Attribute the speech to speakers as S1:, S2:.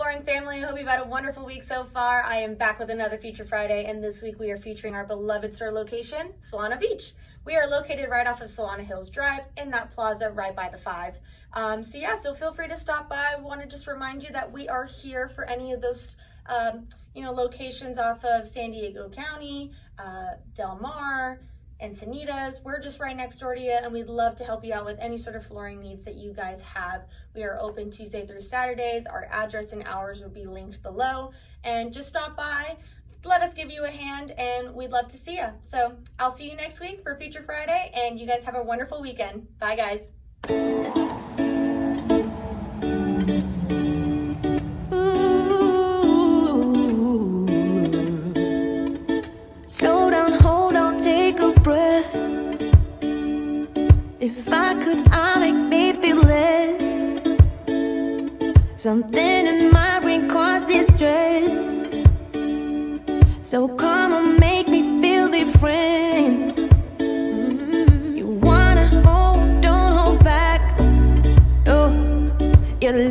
S1: Flooring family. I hope you've had a wonderful week so far. I am back with another Feature Friday, and this week we are featuring our beloved store location, Solana Beach. We are located right off of Solana Hills Drive in that plaza right by the 5. So feel free to stop by. I want to just remind you that we are here for any of those locations off of San Diego County, Del Mar, Encinitas. We're just right next door to you, and we'd love to help you out with any sort of flooring needs that you guys have. We are open Tuesday through Saturdays. Our address and hours will be linked below, and just stop by, let us give you a hand, and we'd love to see you. So I'll see you next week for Feature Friday, and you guys have a wonderful weekend. Bye guys.
S2: Slow down, hold on, take a breath. If I could, I'd make me feel less. Something in my brain causes stress. So come on, make me feel different. You wanna hold, don't hold back. Oh, you're